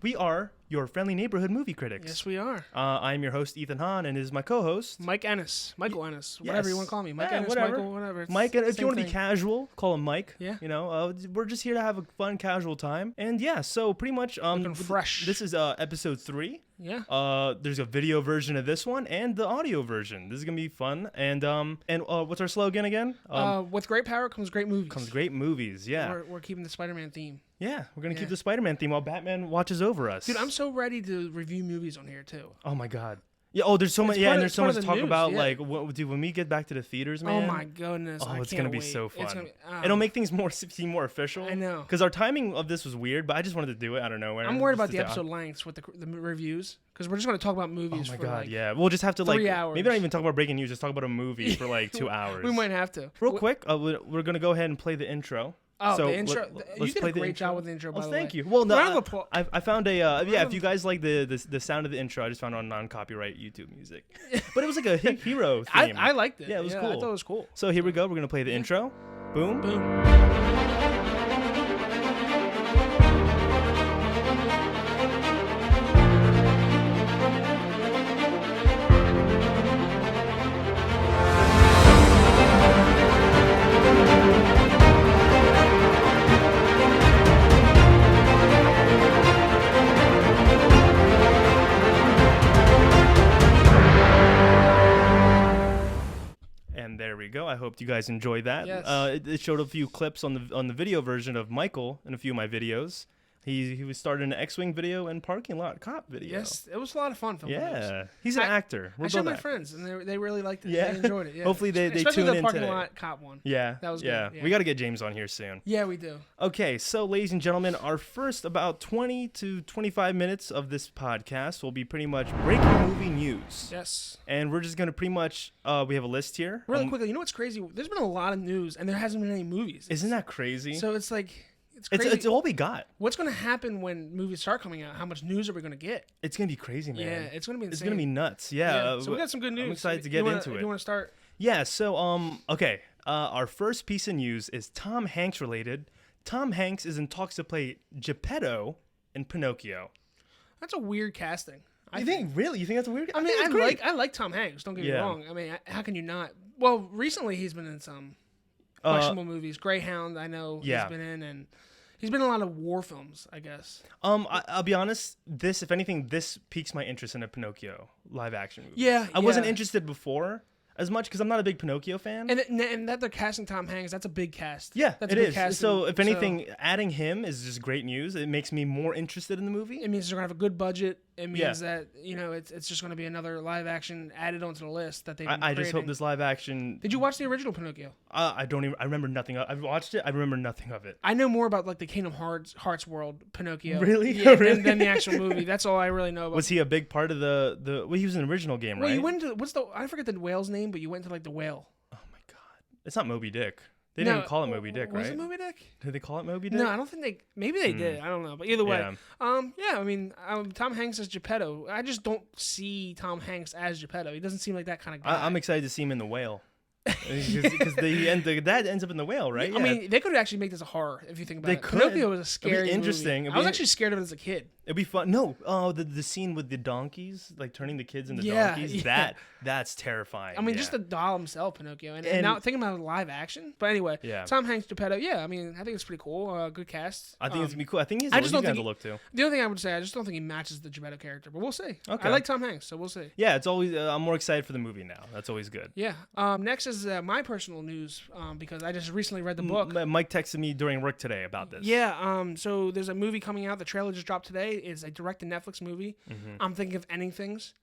We are your friendly neighborhood movie critics. Yes, we are. I'm your host, Ethan Hahn, and this is my co-host, Michael Ennis, yes. whatever you want to call me. Mike Ennis, whatever. Michael, whatever. It's Mike, and if same you want to thing. be casual, call him Mike. Yeah. You know, we're just here to have a fun, casual time. And yeah, so pretty much, Looking fresh. This is episode 3. Yeah. There's a video version of this one and the audio version. This is gonna be fun. And what's our slogan again? With great power comes great movies. Comes great movies. Yeah. We're keeping the Spider-Man theme. Yeah, we're gonna keep the Spider-Man theme while Batman watches over us. Dude, I'm so ready to review movies on here too. Oh my god. Yeah. Oh, there's so much. Yeah, and there's so much to talk about. Yeah. Like, dude, when we get back to the theaters, man. Oh my goodness. Oh, I it's can't gonna be wait. so fun. It's gonna be, It'll make things seem more official. I know. Because our timing of this was weird, but I just wanted to do it out of nowhere. I'm worried about the episode lengths with the reviews because we're just going to talk about movies. Oh my for god, like yeah. We'll just have to 3 hours. maybe not even talk about breaking news. Just talk about a movie for like 2 hours. We might have to. Real quick, we're gonna go ahead and play the intro. Oh, so the intro! let's You did play a the great intro. job with the intro. By the way, Thank you. Well, no, Round of applause. I found a If you guys like the sound of the intro, I just found it on non-copyright YouTube music. But it was like a hero theme. I liked it. Yeah, it was cool. I thought it was cool. So here we go. We're gonna play the intro. Boom. Boom. And there we go. I hope you guys enjoyed that. Yes. It showed a few clips on the video version of Michael in a few of my videos. He was starting an X-Wing video and parking lot cop video. Yes, it was a lot of fun. Filming Yeah. those. He's an actor. I showed my friends, and they really liked it. Yeah. They enjoyed it. Yeah. Hopefully they Especially tune the in parking today. lot cop one. Yeah. That was good. Yeah. Yeah. We got to get James on here soon. Yeah, we do. Okay, so ladies and gentlemen, our first about 20 to 25 minutes of this podcast will be pretty much breaking movie news. Yes. And we're just going to pretty much, we have a list here. Really quickly, you know what's crazy? There's been a lot of news, and there hasn't been any movies. Isn't that crazy? So it's like, it's crazy. It's all we got. What's going to happen when movies start coming out? How much news are we going to get? It's going to be crazy, man. Yeah, it's going to be insane. It's going to be nuts. Yeah. So we got some good news. I'm excited to get into it. You want to start? Yeah, so, okay. Our first piece of news is Tom Hanks related. Tom Hanks is in talks to play GEPPETO in Pinocchio. That's a weird casting. You think that's a weird? I mean, think it's great. I like Tom Hanks. Don't get me wrong. I mean, how can you not? Well, recently he's been in some questionable movies. Greyhound, I know he's been in, and he's been in a lot of war films, I guess. I'll be honest. If anything, this piques my interest in a Pinocchio live action movie. Yeah, I wasn't interested before as much because I'm not a big Pinocchio fan. And that they're casting Tom Hanks, that's a big cast. Yeah, that's it a big is. Casting, so if anything, adding him is just great news. It makes me more interested in the movie. It means they're gonna have a good budget. It means that it's just gonna be another live action added onto the list that they've been I just hope creating. this live action. Did you watch the original Pinocchio? I remember nothing. I've watched it. I remember nothing of it. I know more about like the Kingdom Hearts world Pinocchio. Really? Yeah, Really? than the actual movie. That's all I really know about. Was he a big part of the? Well, he was in the original game, right? Well, you went to I forget the whale's name, but you went to like the whale. Oh my god, it's not Moby Dick. They didn't call it Moby Dick, right? Was it Moby Dick? Did they call it Moby Dick? No, I don't think they. Maybe they did. I don't know. But either way, Yeah. I mean, Tom Hanks as GEPPETO. I just don't see Tom Hanks as GEPPETO. He doesn't seem like that kind of guy. I'm excited to see him in the whale. Because the dad ends up in the whale, right? I mean, they could actually make this a horror if you think about it. could. Pinocchio was a scary, interesting. movie. I was actually scared of it as a kid. It'd be fun. No, the scene with the donkeys, like turning the kids into donkeys. Yeah. That's terrifying. I mean, just the doll himself, Pinocchio, and now thinking about it live action. But anyway, Tom Hanks, GEPPETO. Yeah, I mean, I think it's pretty cool. Good cast. I think it's gonna be cool. I think he's just don't got think to look too. The only thing I would say, I just don't think he matches the GEPPETO character, but we'll see. Okay. I like Tom Hanks, so we'll see. Yeah, it's always. I'm more excited for the movie now. That's always good. Yeah. Next is my personal news because I just recently read the book. Mike texted me during work today about this. Yeah. So there's a movie coming out. The trailer just dropped today. It's a direct-to-Netflix movie. I'm thinking of Ending Things.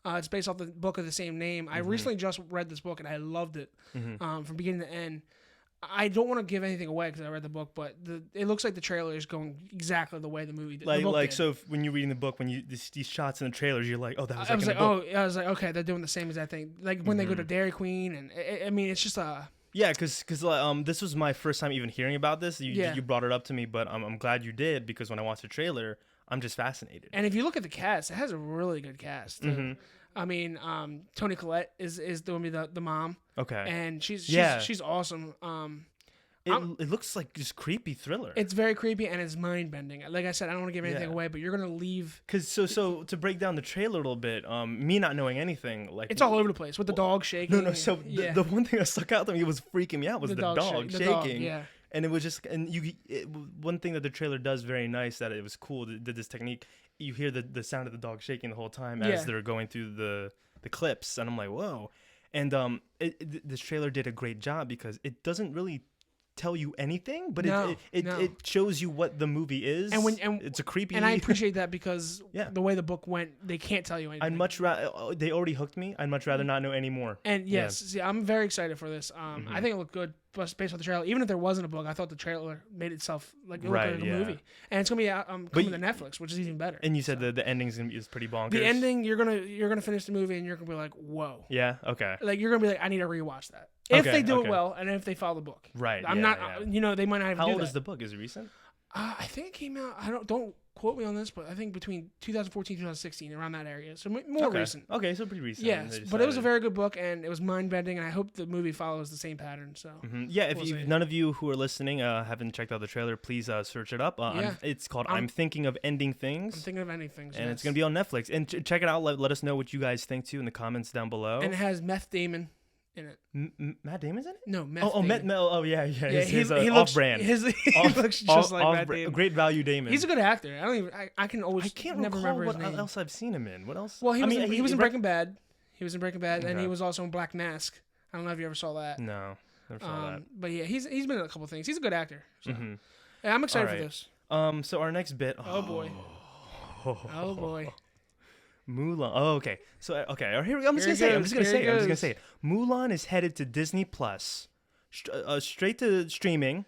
It's based off the book of the same name. I recently just read this book and I loved it from beginning to end. I don't want to give anything away because I read the book, but it looks like the trailer is going exactly the way the movie did. So when you're reading the book, when these shots in the trailers, you're like, oh, that was. I was like, I was like, okay, they're doing the same exact thing. Like when they go to Dairy Queen, and I mean, it's just a. Yeah, because this was my first time even hearing about this. You brought it up to me, but I'm glad you did because when I watched the trailer, I'm just fascinated. And if you look at the cast, it has a really good cast. I mean, Toni Collette is doing me the mom. Okay. And she's awesome. It looks like just creepy thriller. It's very creepy and it's mind bending. Like I said, I don't want to give anything away, but you're gonna leave. Cause so to break down the trailer a little bit, me not knowing anything, like it's all over the place with the dog shaking. No. So the one thing that stuck out to me was freaking me out was the dog shaking. Yeah. And it was just one thing that the trailer does very nice that it was cool. Did this technique? You hear the sound of the dog shaking the whole time as they're going through the clips, and I'm like, whoa. And this trailer did a great job because it doesn't really tell you anything, but it shows you what the movie is. And it's a creepy. And I appreciate that because the way the book went, they can't tell you anything. I'd much rather they already hooked me. I'd much rather not know anymore. And see, I'm very excited for this. I think it looked good based on the trailer. Even if there wasn't a book, I thought the trailer made itself like it looked like a movie. And it's gonna be out coming to Netflix, which is even better. And you said the ending's gonna be pretty bonkers. The ending, you're gonna finish the movie and you're gonna be like, whoa. Yeah. Okay. Like you're gonna be like, I need to rewatch that. If they do it well, and if they follow the book, right? I'm not. They might not. How old is the book? Is it recent? I think it came out. Don't quote me on this, but I think between 2014 and 2016, around that area. So more recent. Okay, so pretty recent. Yes, but it was a very good book, and it was mind bending, and I hope the movie follows the same pattern. So if none of you who are listening haven't checked out the trailer, please search it up. It's called I'm Thinking of Ending Things. I'm Thinking of Ending Things, and it's gonna be on Netflix. And check it out. Let us know what you guys think too in the comments down below. And it has Meth Damon in it. Matt Damon's in it? No, Meth Damon. Yeah. He looks off-brand. He looks just like Matt Damon. Great value Damon. He's a good actor. I can't never remember what his name. else I've seen him in. What else? Well, he was in Breaking Bad. He was in Breaking Bad, and he was also in Black Mask. I don't know if you ever saw that. No, never saw that. But yeah, he's been in a couple things. He's a good actor. So. Yeah, I'm excited for this. So our next bit. Oh boy. Oh boy. Mulan. Oh, okay. So, here we go. I'm just gonna say it. Mulan is headed to Disney Plus, straight to streaming.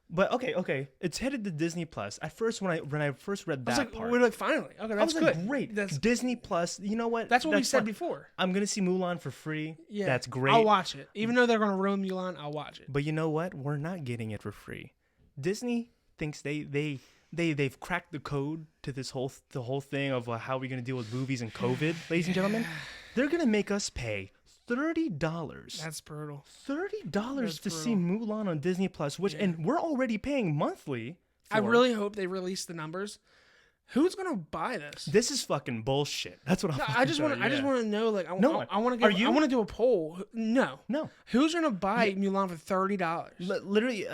But okay, it's headed to Disney Plus. At first, when I first read that part, we're like, finally, okay, that's good. Like, great. That's Disney Plus. You know what? That's what we said before. I'm gonna see Mulan for free. Yeah, that's great. I'll watch it, even though they're gonna ruin Mulan. I'll watch it. But you know what? We're not getting it for free. Disney thinks they've cracked the code to the whole thing of how we're gonna deal with movies and COVID, ladies and gentlemen. They're gonna make us pay $30. That's brutal. $30 to see Mulan on Disney Plus, and we're already paying monthly. I really hope they release the numbers. Who's gonna buy this? This is fucking bullshit. That's what I just want to know. Like, I want to do a poll. No. Who's gonna buy Mulan for $30? Literally,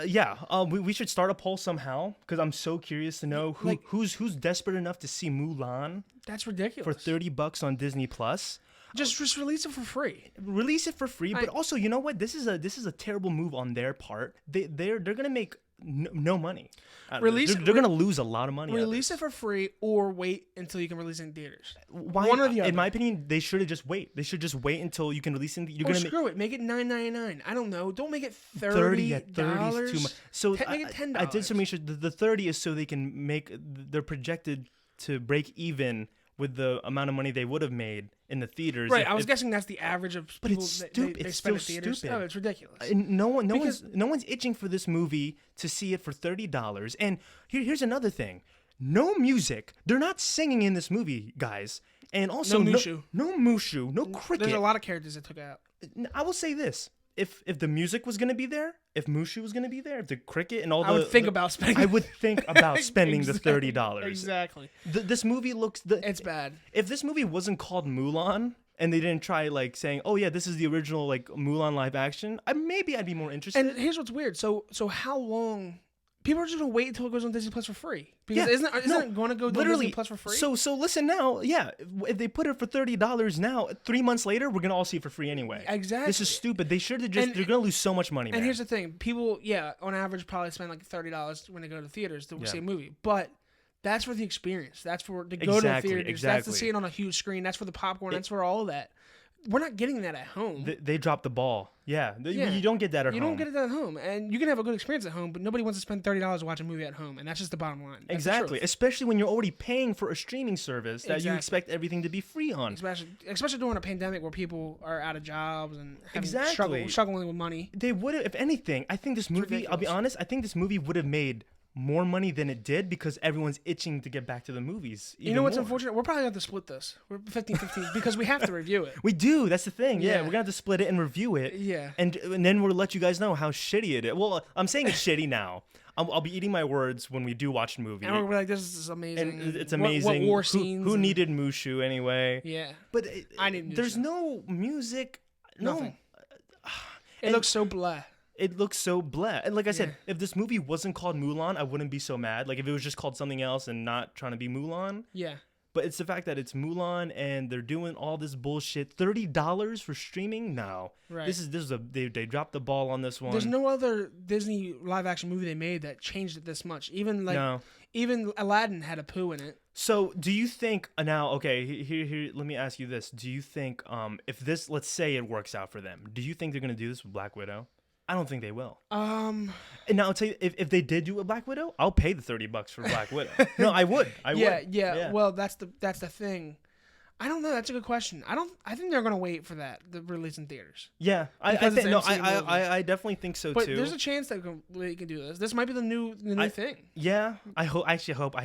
we should start a poll somehow because I'm so curious to know who's desperate enough to see Mulan. That's ridiculous. For $30 on Disney Plus. Just release it for free. Release it for free, but also, you know what? This is a terrible move on their part. They're gonna make no money. They're gonna lose a lot of money. Release it for free, or wait until you can release it in theaters. Why? One or the other. In my opinion, they should have just wait. They should just wait until you can release it. Screw it. Make it $9.99. I don't know. Don't make it $30. $30 is too much. So make it $10. I did some research. The 30 is so they can make. They're projected to break even with the amount of money they would have made in the theaters. Right, I was guessing that's the average of people it's stupid. they spend in theaters. Stupid. Oh, it's ridiculous. And no one's itching for this movie to see it for $30. And here's another thing. No music. They're not singing in this movie, guys. And also no Mushu. No Mushu, no cricket. There's a lot of characters that took out. I will say this. If the music was going to be there, if Mushu was going to be there, if the cricket and all I would think about spending the $30. Exactly. This movie looks it's bad. If this movie wasn't called Mulan and they didn't try saying, "Oh yeah, this is the original Mulan live action," maybe I'd be more interested. And here's what's weird. So how long people are just gonna wait until it goes on Disney Plus for free? Because isn't it going to go on Disney Plus for free? So listen now. Yeah, if they put it for $30 now, 3 months later, we're gonna all see it for free anyway. Exactly. This is stupid. They should have they're gonna lose so much money. And here's the thing: people, on average, probably spend $30 when they go to theaters to see a movie, but. That's for the experience. That's for to go to the theaters. That's to see it on a huge screen. That's for the popcorn. That's for all of that. We're not getting that at home. They dropped the ball. Yeah. You don't get that at home. You don't get it at home. And you can have a good experience at home, but nobody wants to spend $30 to watch a movie at home. And that's just the bottom line. That's exactly. Especially when you're already paying for a streaming service that you expect everything to be free on. Especially during a pandemic where people are out of jobs and struggling with money. They would have, if anything, I think this movie, I'll be honest, I think this movie would have made more money than it did because everyone's itching to get back to the movies. You know what's unfortunate? We're probably going to have to split this. We're 50-50 because we have to review it. We do. That's the thing. Yeah, we're going to have to split it and review it. Yeah. And then we'll let you guys know how shitty it is. Well, I'm saying it's shitty now. I'll be eating my words when we do watch the movie. And we're like, this is amazing. And it's amazing. What war scenes? Who needed Mushu anyway? Yeah. But I need Mushu. There's no music. Nothing. It looks so blah. It looks so blah. And like I said, if this movie wasn't called Mulan, I wouldn't be so mad. Like if it was just called something else and not trying to be Mulan. Yeah. But it's the fact that it's Mulan and they're doing all this bullshit. $30 for streaming? No. Right. They dropped the ball on this one. There's no other Disney live action movie they made that changed it this much. Even Aladdin had a poo in it. So do you think now? Okay, here. Let me ask you this: do you think if this, let's say it works out for them, do you think they're gonna do this with Black Widow? I don't think they will. And now I'll tell you, if they did do a Black Widow, I'll pay the $30 for Black Widow. No, I would. Yeah. Well, that's the thing. I don't know. That's a good question. I think they're gonna wait for the release in theaters. Yeah, I definitely think so but too. But there's a chance that they can do this. This might be the new thing. Yeah, I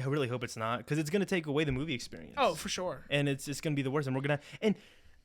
really hope it's not, because it's gonna take away the movie experience. Oh, for sure. And it's gonna be the worst. And we're gonna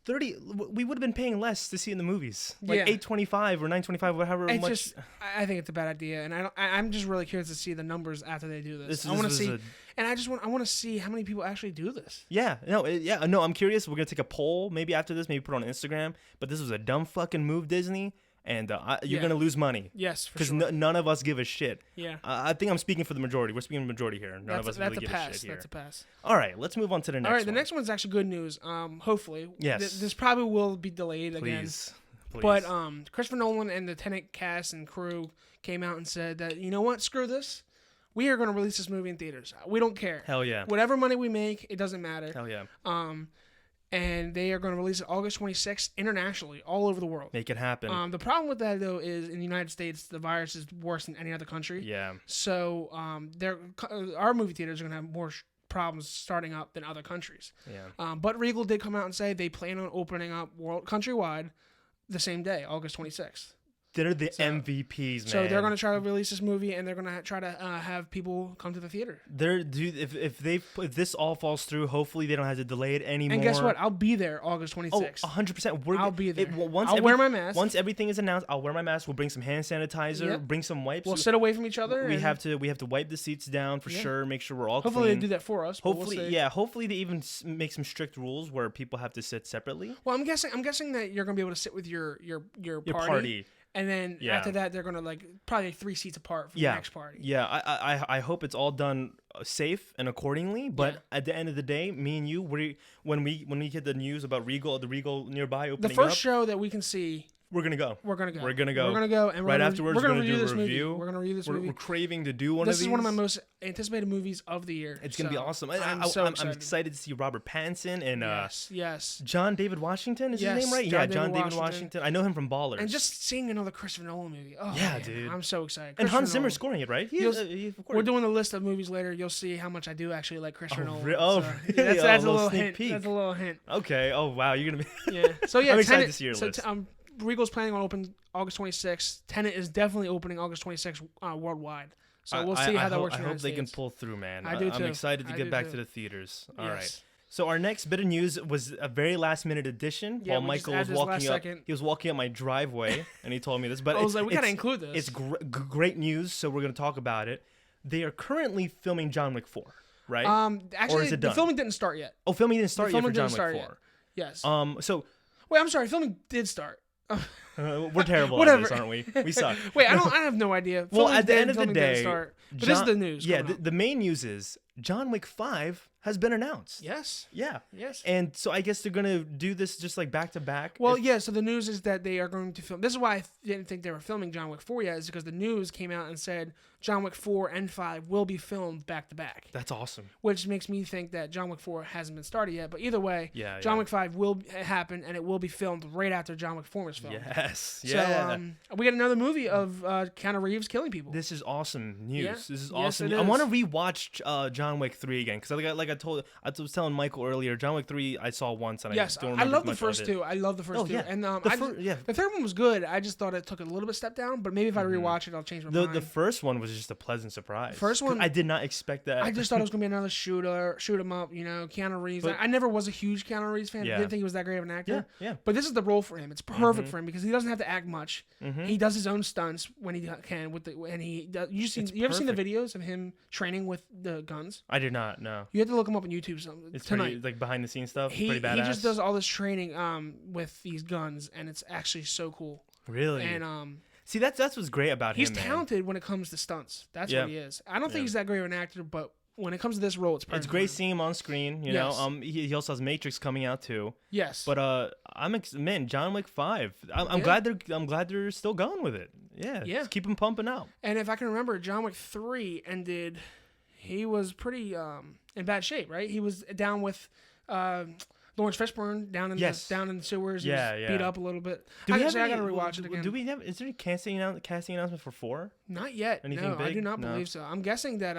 $30. We would have been paying less to see it in the movies, like $8.25 or $9.25, whatever. I think it's a bad idea, and I'm just really curious to see the numbers after they do this. I want to see, and I want to see how many people actually do this. Yeah, no, I'm curious. We're gonna take a poll maybe after this, maybe put it on Instagram. But this was a dumb fucking move, Disney. And you're going to lose money. Yes, for sure. Because none of us give a shit. Yeah. I think I'm speaking for the majority. We're speaking for the majority here. None of us really give a shit here. That's a pass. All right, let's move on to the next one. All right, the next one's actually good news. Hopefully. Yes. This probably will be delayed again. Please. But Christopher Nolan and the Tenet cast and crew came out and said that, you know what, screw this. We are going to release this movie in theaters. We don't care. Hell yeah. Whatever money we make, it doesn't matter. Hell yeah. And they are going to release it August 26th internationally, all over the world. Make it happen. The problem with that, though, is in the United States, the virus is worse than any other country. Yeah. So our movie theaters are going to have more problems starting up than other countries. Yeah. But Regal did come out and say they plan on opening up countrywide the same day, August 26th. They're the MVPs, man. So they're going to try to release this movie, and they're going to try to have people come to the theater. If this all falls through, hopefully they don't have to delay it anymore. And guess what? I'll be there August 26th. Oh, 100%. I'll be there. I'll wear my mask. Once everything is announced, I'll wear my mask. We'll bring some hand sanitizer. Yep. Bring some wipes. We'll sit away from each other. We have to wipe the seats down for sure. Make sure we're all hopefully clean. They do that for us. Hopefully, hopefully they even make some strict rules where people have to sit separately. Well, I'm guessing that you're going to be able to sit with your party. And then after that, they're going to probably 3 seats apart from the next party. Yeah, I hope it's all done safe and accordingly. But at the end of the day, me and you, when we get the news about the Regal nearby opening up. The first show that we can see. We're gonna go. We're gonna go. And right afterwards, we're gonna review this movie. We're gonna review this movie. We're craving to do one of these. This is one of my most anticipated movies of the year. It's gonna be awesome. I'm excited to see Robert Pattinson and yes. John David Washington is his name, right? John David Washington. I know him from Ballers. And just seeing another Christopher Nolan movie. Oh, yeah, man, dude. I'm so excited. And Hans Zimmer scoring it, right? We're doing the list of movies later. You'll see how much I do actually like Christopher Nolan. Really? That's a little hint. That's a little hint. Okay. Oh wow, you're gonna be. Yeah. So yeah, I'm excited to see your list. Regal's planning on opening August 26th. Tenet is definitely opening August 26th worldwide. So we'll see how that works. I hope they can pull through, man. I do too. I'm excited to get back to the theaters. All right. So our next bit of news was a very last minute addition. While Michael was walking up, he was walking up my driveway, and he told me this. But I was like, we gotta include this. It's great news, so we're gonna talk about it. They are currently filming John Wick 4, right? Actually, or is it done? The filming didn't start yet. Oh, filming didn't start yet for John Wick 4. Yet. Yes. So. Wait, I'm sorry. Filming did start. We're terrible at this, aren't we? We suck. Wait, I have no idea. Well, at the end of the day, but this is the news. Yeah, the main news is John Wick 5 has been announced. Yes. Yeah. Yes. And so I guess they're going to do this just like back to back. Well, yeah, so the news is that they are going to film. This is why I didn't think they were filming John Wick 4 yet, is because the news came out and said John Wick 4 and 5 will be filmed back to back. That's awesome. Which makes me think that John Wick 4 hasn't been started yet. But either way, John Wick 5 will happen, and it will be filmed right after John Wick 4 is filmed. Yes. So we get another movie of Keanu Reeves killing people. This is awesome news. Yeah. This is awesome. Yes, I want to rewatch John Wick 3 again, because I was telling Michael earlier, John Wick 3 I saw once, and I don't remember I love the much first of it. two. I love the first two. Yeah. And the third one was good. I just thought it took a little bit step down, but maybe if I rewatch it, I'll change my mind. The first one was just a pleasant surprise. First one, I did not expect that. I just thought it was gonna be another shooter, shoot 'em up. You know, Keanu Reeves. I never was a huge Keanu Reeves fan. I didn't think he was that great of an actor. Yeah. But this is the role for him. It's perfect for him because he doesn't have to act much. He does his own stunts when he can and he does. You ever seen the videos of him training with the guns? I did not. No. You have to look him up on YouTube. It's tonight. pretty, like behind the scenes stuff. He pretty badass. he just does all this training with these guns, and it's actually so cool. Really? And see, that's what's great about him. He's talented when it comes to stunts. That's what he is. I don't think he's that great of an actor, but when it comes to this role, it's perfect. It's great seeing him on screen. You know, he also has Matrix coming out too. Yes. But man, John Wick 5. I'm glad they're still going with it. Yeah. Just keep him pumping out. And if I can remember, John Wick 3 ended. He was pretty in bad shape, right? He was down with Lawrence Fishburne down in the sewers. Yeah, beat up a little bit. I gotta rewatch it again. Do we have? Is there any casting announcement for 4? Not yet. Anything no, big? I do not No. believe so. I'm guessing that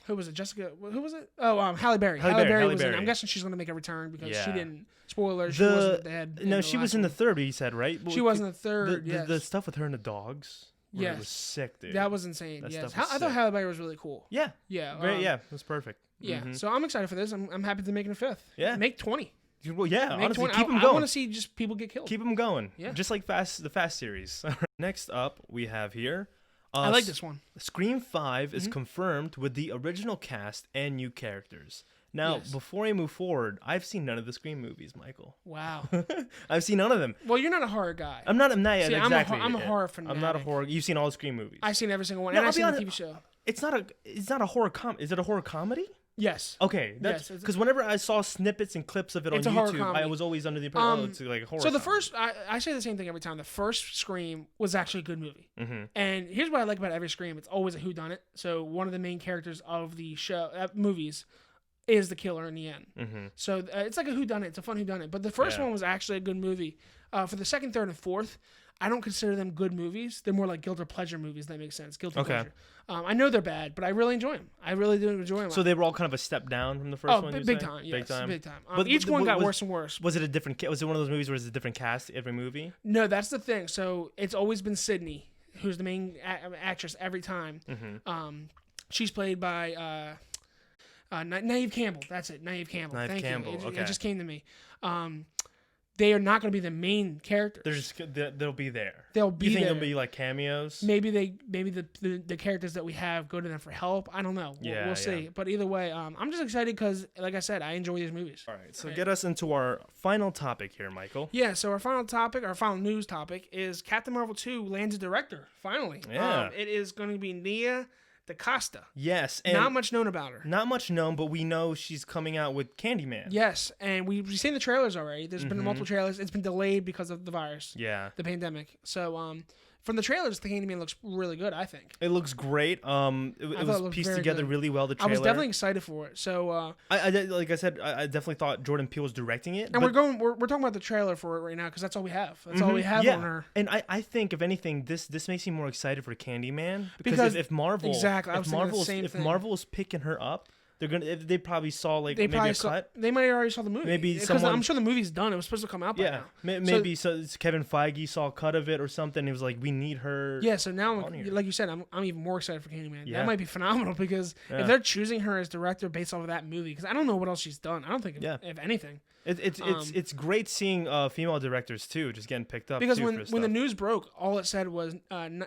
who was it? Jessica? Who was it? Oh, Halle Berry. Halle Berry was in. I'm guessing she's gonna make a return because she didn't. Spoilers. She wasn't dead. No, she was in the third. You said right. She was in the third. The stuff with her and the dogs. Yes. It was sick, dude. That was insane. Yes. I thought Halle Berry was really cool. Yeah. Yeah. Great. It was perfect. Yeah. So I'm excited for this. I'm happy to make it a 5th. Yeah. Make 20. Well, yeah. Make honestly, 20. keep them I going. want to see just people get killed. Keep them going. Yeah. Just like the Fast series. Next up, we have here. I like this one. Scream 5 is confirmed with the original cast and new characters. Now, before I move forward, I've seen none of the Scream movies, Michael. Wow. I've seen none of them. Well, you're not a horror guy. I'm not See, exactly. I'm a horror fanatic. I'm not a horror. You've seen all the Scream movies. I've seen every single one. No, and I've seen I'll the be TV show. It's not a horror Is it a horror comedy? Yes. Okay, that's because whenever I saw snippets and clips of it on YouTube, I was always under the impression it's like a horror. So the first, I say the same thing every time. The first Scream was actually a good movie, and here's what I like about every Scream: it's always a whodunit. So one of the main characters of the show movies is the killer in the end. So it's like a whodunit. It's a fun whodunit. But the first one was actually a good movie. For the second, third, and fourth, I don't consider them good movies. They're more like guilt or pleasure movies. That makes sense. Guilt or pleasure. I know they're bad, but I really enjoy them. I really do enjoy them. So they were all kind of a step down from the first one. Big time. Yes, big time. But each one got worse and worse. Was it was it one of those movies where it's a different cast every movie? No, that's the thing. So it's always been Sydney, who's the main actress every time. She's played by Naive Campbell. That's it, Naive Campbell. Thank you. It just came to me. They are not going to be the main characters. They'll be there. They'll be there. You think they'll be like cameos? Maybe the characters that we have go to them for help. I don't know. We'll see. But either way, I'm just excited because, like I said, I enjoy these movies. All right. So get us into our final topic here, Michael. Yeah. So our final news topic is Captain Marvel 2 lands a director. Finally. Yeah. It is going to be Nia DeCosta. Yes. And not much known about her. Not much known, but we know she's coming out with Candyman. Yes, and we've seen the trailers already. There's been multiple trailers. It's been delayed because of the virus. Yeah. The pandemic. So, from the trailers, the Candyman looks really good, I think. It looks great. It was pieced together really well, the trailer. I was definitely excited for it. So, like I said, I definitely thought Jordan Peele was directing it. And we're talking about the trailer for it right now because that's all we have. That's all we have on her. And I think, if anything, this makes me more excited for Candyman because if Marvel if Marvel is picking her up, they probably saw maybe a cut. They might have already saw the movie. Maybe because I'm sure the movie's done. It was supposed to come out by now. Maybe Kevin Feige saw a cut of it or something. He was like, we need her. Yeah. So now, like you said, I'm even more excited for Candyman. Yeah. That might be phenomenal because if they're choosing her as director based off of that movie, because I don't know what else she's done. I don't think if anything. It's great seeing female directors too just getting picked up. Because when the news broke, all it said was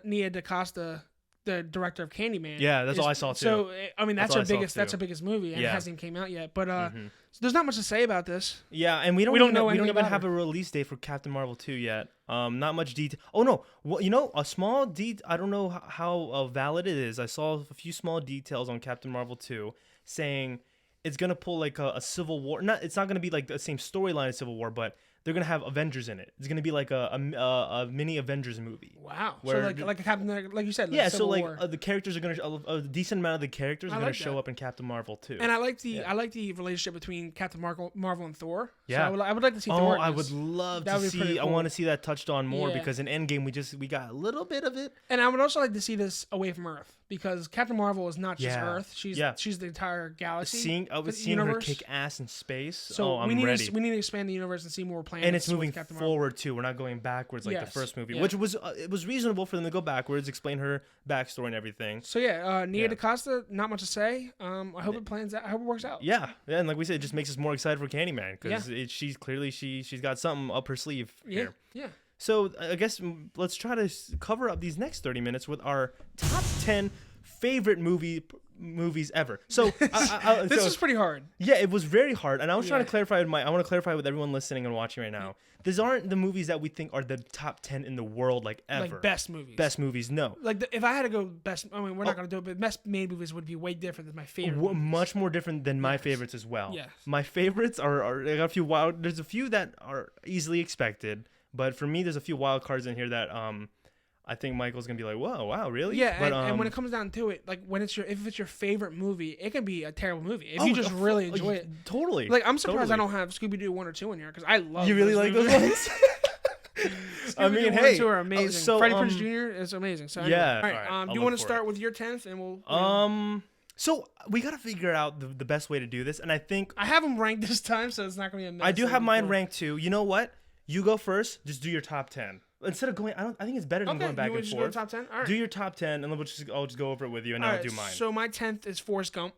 Nia DaCosta, the director of Candyman. Yeah, that's all I saw too. So I mean, that's her biggest movie, and it hasn't even came out yet. But so there's not much to say about this. Yeah, and we don't even have a release date for Captain Marvel 2 yet. Not much detail. Oh no, well, a small detail. I don't know how valid it is. I saw a few small details on Captain Marvel 2 saying it's gonna pull like a Civil War. It's not gonna be like the same storyline as Civil War, but they're gonna have Avengers in it. It's gonna be like a mini Avengers movie. Wow. So like a Captain, like you said. Like Civil War. The characters are gonna a decent amount of the characters are gonna show up in Captain Marvel too. And I like the relationship between Captain Marvel and Thor. Yeah. So I would like to see Thor. I would love to see. Cool. I want to see that touched on more because in Endgame we got a little bit of it. And I would also like to see this away from Earth because Captain Marvel is not just Earth. She's the entire galaxy. seeing her kick ass in space. So I'm we ready. We need to expand the universe and see more planets. And it's moving forward too. We're not going backwards like the first movie, which was it was reasonable for them to go backwards, explain her backstory and everything. So Nia DeCosta, not much to say. I hope it plans out. I hope it works out. Yeah, and like we said, it just makes us more excited for Candyman because she's clearly she's got something up her sleeve here. Yeah. So I guess let's try to cover up these next 30 minutes with our top 10 favorite movies ever. So this is pretty hard. Yeah, it was very hard, and I was trying to clarify I want to clarify with everyone listening and watching right now. These aren't the movies that we think are the top 10 in the world, like ever. Like best movies. Best movies, no. Like if I had to go best, I mean we're not gonna do it, but best made movies would be way different than my favorite. Much more different than my favorites as well. Yes. My favorites are I got a few wild. There's a few that are easily expected, but for me, there's a few wild cards in here that I think Michael's gonna be like, whoa, wow, really? Yeah, but, and when it comes down to it, like if it's your favorite movie, it can be a terrible movie if you just really enjoy it. Totally. Like I'm surprised I don't have Scooby-Doo 1 or 2 in here because I love. You really like those ones? I mean, 1 and 2 are amazing. So, Freddie Prinze Jr. is amazing. So anyway. Yeah. All right. Do you want to start with your 10th, and we'll? So we gotta figure out the best way to do this, and I think I have them ranked this time, so it's not gonna be a mess. I do have mine ranked too. You know what? You go first. Just do your top 10 instead of going. I think it's better than going back and forth. Do top 10? All right. Do your top 10, and then I'll just go over it with you, and then I'll do mine. So my 10th is Forrest Gump.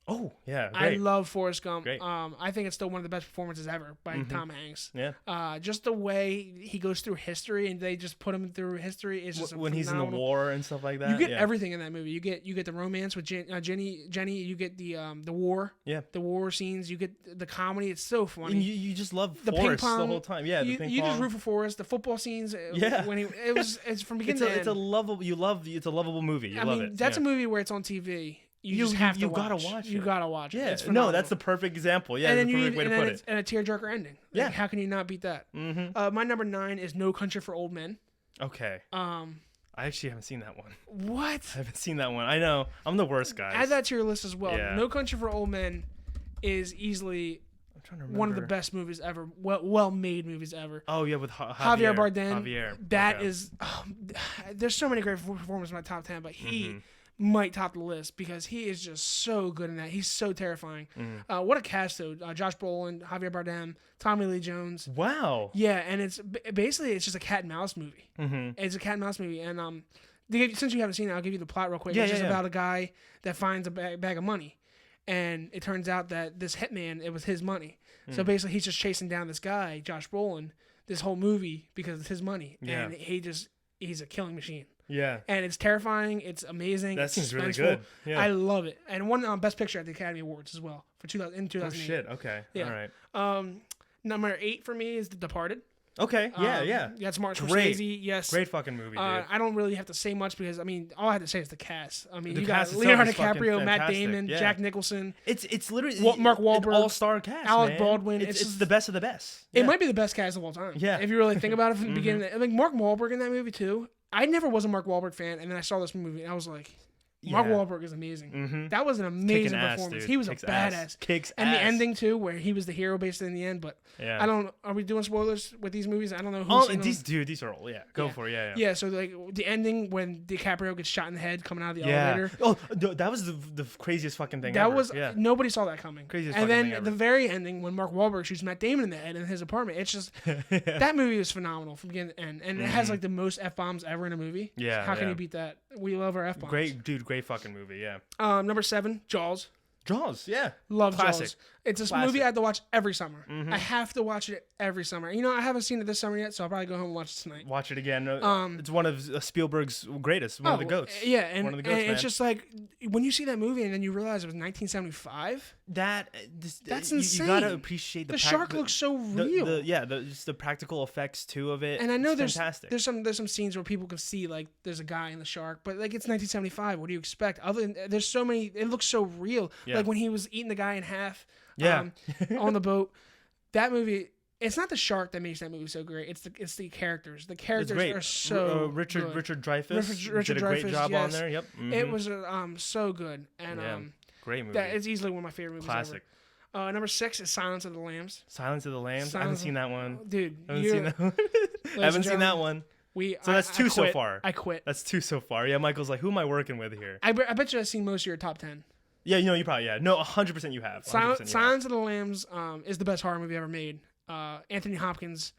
Oh yeah, great. I love Forrest Gump. Great. I think it's still one of the best performances ever by Tom Hanks. Yeah. Just the way he goes through history and they just put him through history is just when he's in the war and stuff like that. You get everything in that movie. You get the romance with Jenny. You get the war. Yeah. The war scenes. You get the comedy. It's so funny. And you just love Forrest the whole time. Yeah. You just root for Forrest. The football scenes. Yeah. When it's from beginning to end. It's a lovable. It's a lovable movie. You love it. That's a movie where it's on TV. You just have to watch. Gotta watch it. You gotta watch it. Yeah, no, that's the perfect example. Yeah, that's the perfect way to put it. And a tearjerker ending. Yeah, how can you not beat that? My number 9 is No Country for Old Men. Okay. I actually haven't seen that one. What? I haven't seen that one. I know. I'm the worst, guys. Add that to your list as well. Yeah. No Country for Old Men is easily one of the best movies ever. Well-made movies ever. Oh yeah, with Javier Bardem. Javier. That is. There's so many great performances in my top 10, but he might top the list because he is just so good in that. He's so terrifying. What a cast though. Josh Brolin, Javier Bardem, Tommy Lee Jones. Wow. Yeah, and it's basically just a cat and mouse movie. It's a cat and mouse movie, and since you haven't seen it, I'll give you the plot real quick. It's just about a guy that finds a bag of money, and it turns out that this hitman, it was his money. So basically, he's just chasing down this guy, Josh Brolin, this whole movie because it's his money, and he's a killing machine. Yeah. And it's terrifying. It's amazing. That seems really good. Yeah. I love it. And won Best Picture at the Academy Awards as well in 2008. Oh, shit. Okay. Yeah. All right. Number 8 for me is The Departed. Okay. Yeah. That's Martin Scorsese. Yes. Great fucking movie, dude. I don't really have to say much because, I mean, all I have to say is the cast. I mean, you got Leonardo DiCaprio, Matt Damon, Jack Nicholson. It's literally Mark Wahlberg, all-star cast, Alec Baldwin. It's the best of the best. It might be the best cast of all time. Yeah. If you really think about it from the beginning. Like Mark Wahlberg in that movie, too. I never was a Mark Wahlberg fan, and then I saw this movie, and I was like, Mark Wahlberg is amazing. That was an amazing performance. He was a badass. And the ending too, where he was the hero basically in the end. But I don't. Are we doing spoilers with these movies? I don't know. These are all. Yeah, go for it. Yeah. Yeah. So like the ending when DiCaprio gets shot in the head coming out of the elevator. Oh, that was the craziest fucking thing. That was nobody saw that coming. Craziest. And then the very ending when Mark Wahlberg shoots Matt Damon in the head in his apartment. It's just that movie is phenomenal from beginning to end, and it has like the most F-bombs ever in a movie. Yeah. How can you beat that? We love our F-bombs. Great fucking movie. Yeah. Number 7, Jaws. Yeah. Love Jaws. It's a movie I have to watch every summer. I have to watch it every summer. You know, I haven't seen it this summer yet, so I'll probably go home and watch it tonight. Watch it again. It's one of Spielberg's greatest, one of the goats. Yeah, and, one of the goats, and it's just like, when you see that movie and then you realize it was 1975, that's insane. You gotta appreciate the shark looks so real. Just the practical effects too of it. And I know there's fantastic. There's some scenes where people can see like there's a guy in the shark, but like it's 1975. What do you expect? Other than there's so many, it looks so real. Yeah. Like when he was eating the guy in half. On the boat. That movie. It's not the shark that makes that movie so great. It's the characters. The characters are so Richard Dreyfuss Richard did a great job on there. Yep. It was so good and great movie. It's easily one of my favorite movies. Classic. Ever. Number 6 is Silence of the Lambs. Silence of the Lambs. I haven't seen that one. Dude, I haven't seen that one. So that's 2 so far. I quit. That's 2 so far. Yeah, Michael's like, who am I working with here? I bet you I've seen most of your top 10. Yeah, you know, you probably, no, 100% you have. 100% you have. Silence of the Lambs is the best horror movie ever made. Anthony Hopkins,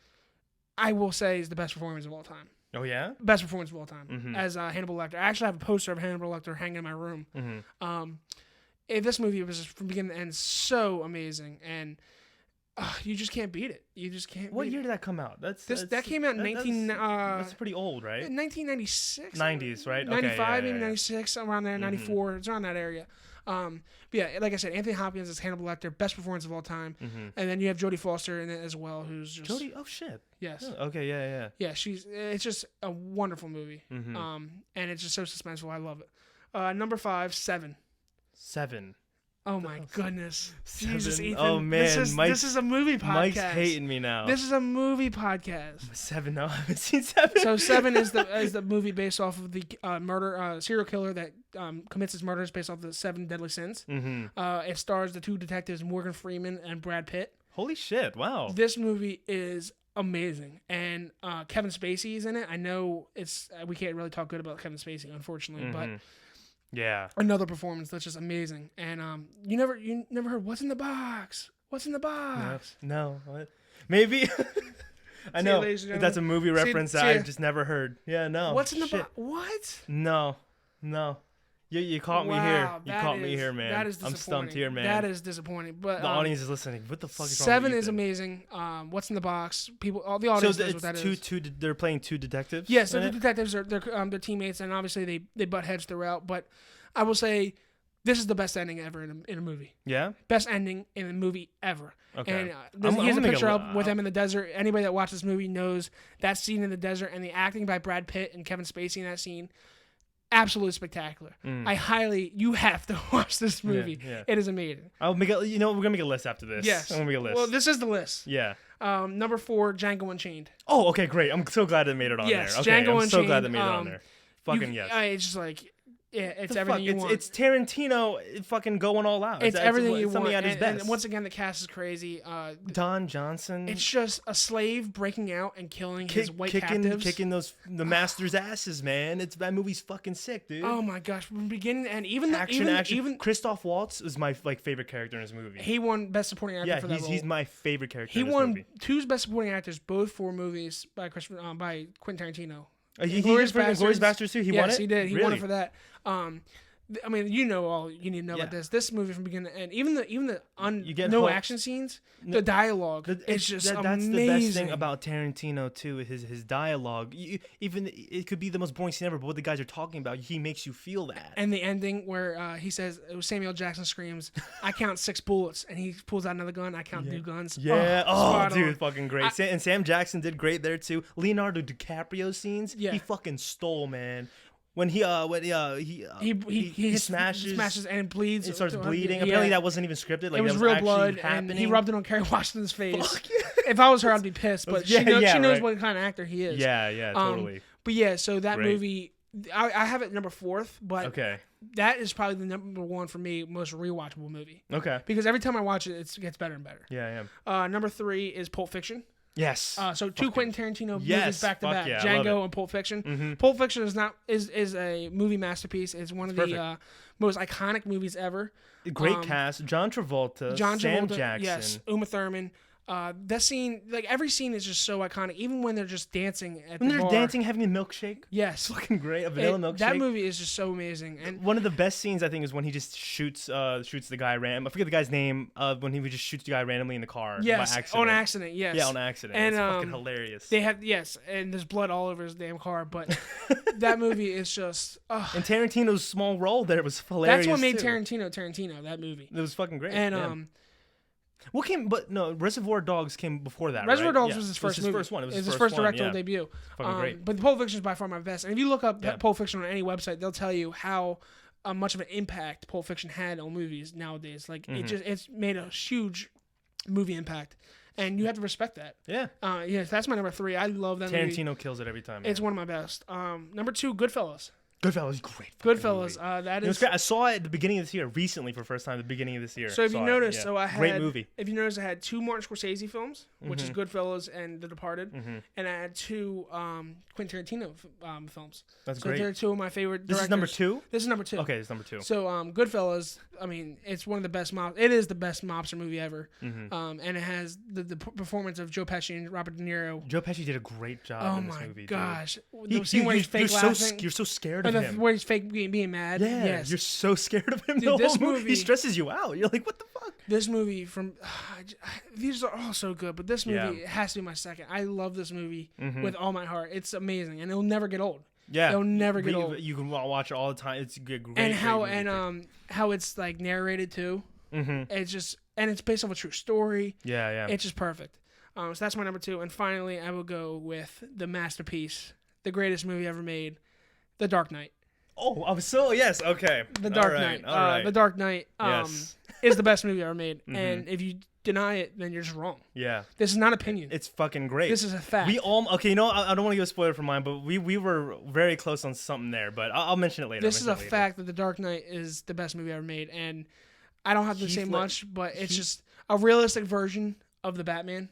I will say, is the best performance of all time. Oh, yeah? Best performance of all time as Hannibal Lecter. I actually have a poster of Hannibal Lecter hanging in my room. This movie was, from beginning to end, so amazing, and you just can't beat it. You just can't. What year did that come out? That came out in 19. That's pretty old, right? 1996. 90s, right? 95, maybe 96, around there. 94. It's around that area. But yeah, like I said, Anthony Hopkins is Hannibal Lecter, best performance of all time. And then you have Jodie Foster in it as well, who's just Jodie. Oh shit. Yes. Oh, okay. Yeah. Yeah, it's just a wonderful movie. And it's just so suspenseful. I love it. Number 5, Seven. Seven. Oh my goodness. Seven. Jesus, Ethan. Oh man, this is a movie podcast. Mike's hating me now. This is a movie podcast. Seven. No, I haven't seen Seven. So Seven is the movie based off of the serial killer that commits his murders based off the 7 deadly sins. It stars the 2 detectives Morgan Freeman and Brad Pitt. Holy shit! Wow. This movie is amazing, and Kevin Spacey is in it. I know we can't really talk good about Kevin Spacey, unfortunately, but. Yeah. Another performance that's just amazing. And you never heard What's in the Box? What's in the box? No. What? Maybe. I know. That's a movie reference that I've just never heard. Yeah, no. What's in the box? What? No. You caught me here. You caught me here, man. That is disappointing. I'm stumped here, man. That is disappointing. But the audience is listening. What the fuck is wrong with Seven is amazing. What's in the box? All the audience knows what that is. They're playing 2 detectives. Yes, the detectives are they're teammates, and obviously they butt heads throughout. But I will say, this is the best ending ever in a movie. Yeah, best ending in a movie ever. Okay, and he has a picture up with them in the desert. Anybody that watched this movie knows that scene in the desert and the acting by Brad Pitt and Kevin Spacey in that scene. Absolutely spectacular. You have to watch this movie. Yeah. It is amazing. I'll make we're gonna make a list after this. Yes. I'm gonna make a list. Well, this is the list. Yeah. Number 4, Django Unchained. Oh, okay, great. I'm so glad they made it on there. Okay, Django Unchained. I'm so glad they made it on there. Fucking yes. It's just like, it's everything you want. It's Tarantino fucking going all out. It's everything you want. And once again, the cast is crazy. Don Johnson. It's just a slave breaking out and killing his white captives. Kicking the master's asses, man. That movie's fucking sick, dude. Oh my gosh, from beginning to end. Even Christoph Waltz is my favorite character in this movie. He won Best Supporting Actor for that role. He's my favorite character. He won 2 Best Supporting Actors, both for movies by Quentin Tarantino. Glorious Bastards too. He won it. Yes, he did. He won it for that. I mean, you know all you need to know about this. This movie from beginning to end, even the action scenes, the dialogue, it's just amazing. That's the best thing about Tarantino too. His dialogue. Even it could be the most boring scene ever, but what the guys are talking about, he makes you feel that. And the ending where he says, Samuel Jackson screams, "I count 6 bullets," and he pulls out another gun. I count 2 guns. Yeah. Dude, fucking great. And Sam Jackson did great there too. Leonardo DiCaprio scenes, he fucking stole, man. When he smashes and bleeds. It starts bleeding. Yeah. Apparently that wasn't even scripted. Like, it was real blood, happening. And he rubbed it on Kerry Washington's face. If I was her, I'd be pissed. But she knows what kind of actor he is. Yeah, totally. But yeah, so that movie, I have it number 4th, but that is probably the number 1 for me, most rewatchable movie. Okay. Because every time I watch it, it gets better and better. Yeah, I am. Number 3 is Pulp Fiction. Yes. So 2 Quentin Tarantino movies back to back, Django and Pulp Fiction. Pulp Fiction is a movie masterpiece. It's one of the most iconic movies ever. Great cast: John Travolta, Sam Jackson, yes, Uma Thurman. That scene, like every scene, is just so iconic. Even when they're just dancing at the bar. When they're dancing, having a milkshake. Yes, fucking great. A vanilla milkshake. That movie is just so amazing. And one of the best scenes I think is when he just shoots the guy I forget the guy's name. When he just shoots the guy randomly in the car. Yes, by accident. On accident. Yes. Yeah, on accident. And it's fucking hilarious. They have and there's blood all over his damn car. But that movie is just. And Tarantino's small role there was hilarious. That's what made Tarantino. That movie. It was fucking great. And Reservoir Dogs came before that. Reservoir Dogs was his first movie. It was his first directorial debut. Great. But Pulp Fiction is by far my best. And if you look up Pulp Fiction on any website, they'll tell you how much of an impact Pulp Fiction had on movies nowadays. Like it's made a huge movie impact, and you have to respect that. Yeah. That's my number 3. I love that movie. Tarantino kills it every time. Man. It's one of my best. Number 2, Goodfellas. Goodfellas, great. Goodfellas. Movie. That It was is. great. I saw it at the beginning of this year, recently for the first time. At the beginning of this year. So if you notice, yeah. so I had great movie. If you notice, I had 2 Martin Scorsese films, which is Goodfellas and The Departed, and I had 2 Quentin Tarantino films. That's so great. They're 2 of my favorite directors. This is number 2. This is number 2. Okay, it's number 2. So Goodfellas, I mean, it's one of the best It is the best mobster movie ever. And it has the performance of Joe Pesci and Robert De Niro. Joe Pesci did a great job in this movie. Oh my gosh! Dude. The scene where he's fake laughing. You're so scared of him. Where he's fake being mad. Yeah, yes. you're so scared of him. Dude, the whole movie, he stresses you out. You're like, what the fuck? This movie these are all so good, but this movie has to be my second. I love this movie with all my heart. It's amazing, and it'll never get old. Yeah, it'll never get old. You can watch it all the time. It's great. And how it's like narrated too. It's just, and it's based off a true story. Yeah. It's just perfect. So that's my number 2, and finally I will go with the masterpiece, the greatest movie ever made, The Dark Knight. Oh, I'm so yes. Okay. The Dark Knight. All right. The Dark Knight is the best movie ever made, and if you deny it, then you're just wrong. Yeah. This is not opinion. It's fucking great. This is a fact. We all okay. You know, I don't want to give a spoiler for mine, but we were very close on something there. But I'll mention it later. This is a fact that The Dark Knight is the best movie ever made, and I don't have to say much, but it's just a realistic version of the Batman.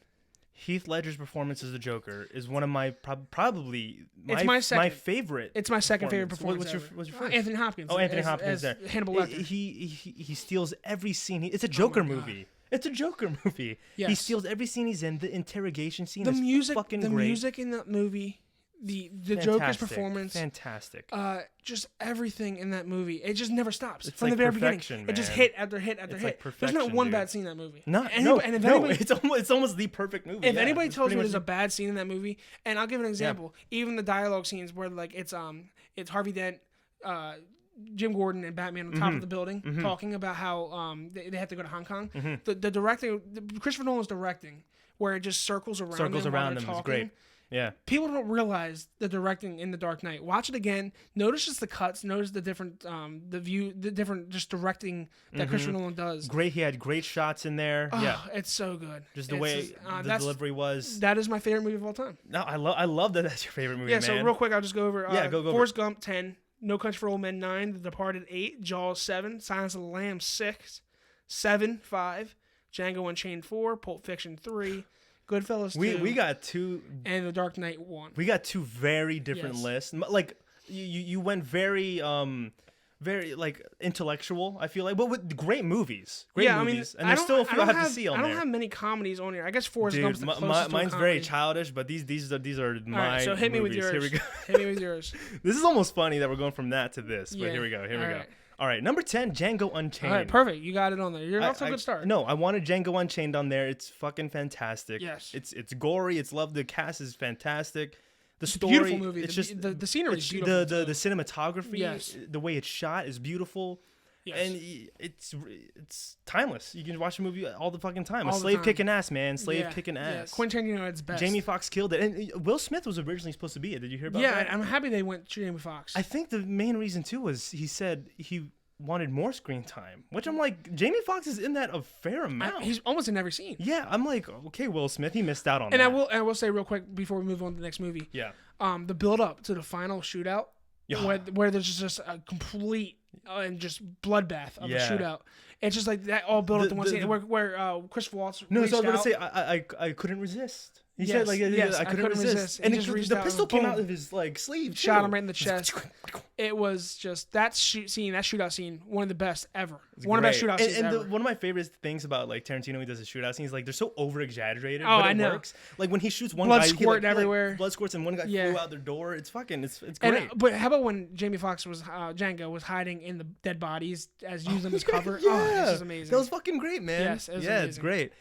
Heath Ledger's performance as the Joker is one of my probably my favorite. It's my second favorite performance. What's your first? Anthony Hopkins. Oh, Anthony Hopkins as there. Hannibal Lecter. He steals every scene. It's a Joker movie. It's a Joker movie. Yes. He steals every scene he's in. The interrogation scene. The is music. fucking the great. music in that movie. The Joker's performance. Fantastic. Just everything in that movie. It just never stops. It's from like the very beginning. perfection, It just man. hit after hit after It's hit. like There's not perfection, one dude. bad scene in that movie. It's almost the perfect movie. If anybody it's tells me pretty there's much a bad scene in that movie, and I'll give an example. Even the dialogue scenes where like it's Harvey Dent, Jim Gordon, and Batman on top of the building talking about how they have to go to Hong Kong. The directing, Christopher Nolan's directing, where it just circles around them while they're talking. Is great. Yeah. People don't realize the directing in The Dark Knight. Watch it again. Notice just the cuts. Notice the different, the different just directing that Christopher Nolan does. Great. He had great shots in there. Yeah. It's so good. Just the way the delivery was. That is my favorite movie of all time. No, I love that. That's your favorite movie. Yeah. Man. So real quick, I'll just go over. Go. Forrest Gump 10, No Country for Old Men 9, The Departed 8, Jaws 7, Silence of the Lambs 6, 7 5, Django Unchained 4, Pulp Fiction 3. Goodfellas 2. We got 2, and The Dark Knight 1. We got 2 very different lists. Like you went very very like intellectual. I feel like, but with great movies. Great movies. And there's still a few I have to see on there. I don't have many comedies on here. I guess Forrest Gump's the closest to mine's a very comedy. childish, but these are my. All right, so hit me movies. with yours. Here we go. Hit me with yours. This is almost funny that we're going from that to this, but here we go. Right. All right, number 10, Django Unchained. All right, perfect. You got it on there. You're off to a good start. No, I wanted Django Unchained on there. It's fucking fantastic. Yes. It's gory. It's loved. The cast is fantastic. The story, beautiful movie. It's just the scenery is beautiful. The cinematography, yes. The way it's shot is beautiful. Yes. And it's timeless. You can watch the movie all the fucking time. All a slave kicking ass, man. Slave kicking ass. Yeah. Quentin Tarantino at its best. Jamie Foxx killed it. And Will Smith was originally supposed to be it. Did you hear about that? Yeah, I'm happy they went to Jamie Foxx. I think the main reason, too, was he said he wanted more screen time. Which I'm like, Jamie Foxx is in that a fair amount. He's almost in every scene. Yeah, I'm like, okay, Will Smith, he missed out on that. And I will say real quick before we move on to the next movie. Yeah. The build up to the final shootout, where there's just a complete and just bloodbath of a shootout. It's just like that all built up to one scene where Christopher Waltz. No, so I was gonna say I couldn't resist. He said like I couldn't resist. And the pistol came out of his like sleeve. Shot him right in the chest. It was just that shootout scene, one of the best ever. One of the best shootout scenes ever. One of my favorite things about like Tarantino, he does a shootout scene, is like they're so over exaggerated, but it works. Like when he shoots one blood guy, squirting everywhere. Blood squirts, and one guy flew out their door. It's fucking, it's great. But how about when Jamie Foxx was Django was hiding in the dead bodies as using them as cover? Oh, this is amazing. That was fucking great, man. Yes, it was amazing. It's great.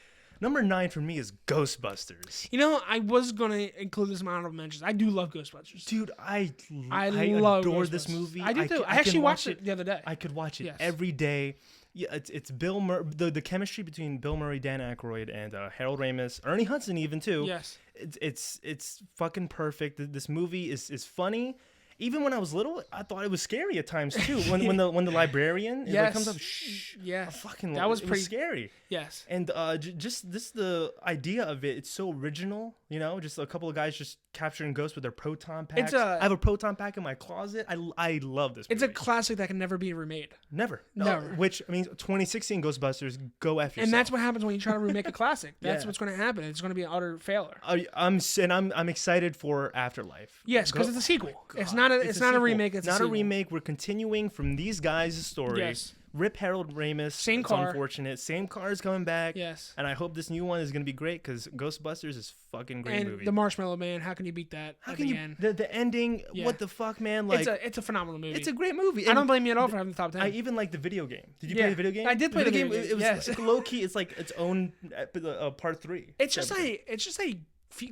Number 9 for me is Ghostbusters. You know, I was gonna include this in my honorable mentions. I do love Ghostbusters, dude. I love adore this movie. I do too. I actually watched it the other day. I could watch it every day. Yeah, it's Bill Murray. The chemistry between Bill Murray, Dan Aykroyd, and Harold Ramis, Ernie Hudson, even too. Yes, it's fucking perfect. This movie is funny. even when I was little, I thought it was scary at times too. When the librarian comes up, shh, that was pretty scary. Yes, and just the idea of it, it's so original. You know, just a couple of guys just capturing ghosts with their proton packs. I have a proton pack in my closet. I love this movie. It's a classic that can never be remade. Never. Which means 2016 Ghostbusters, go F yourself. And that's what happens when you try to remake a classic. That's what's going to happen. It's going to be an utter failure. I'm excited for Afterlife. Yes, because it's a sequel. God, it's not a remake. It's not a remake. We're continuing from these guys' story. Yes. Rip Harold Ramis. Same car. Unfortunate. Same car is coming back. Yes. And I hope this new one is going to be great because Ghostbusters is fucking great movie. And the Marshmallow Man, how can you beat that? How can you? The ending, what the fuck, man? Like, it's a phenomenal movie. It's a great movie. I don't blame you at all for having the top 10. I even like the video game. Did you play the video game? I did play the video game. It was like low key. It's like its own part 3. It's just a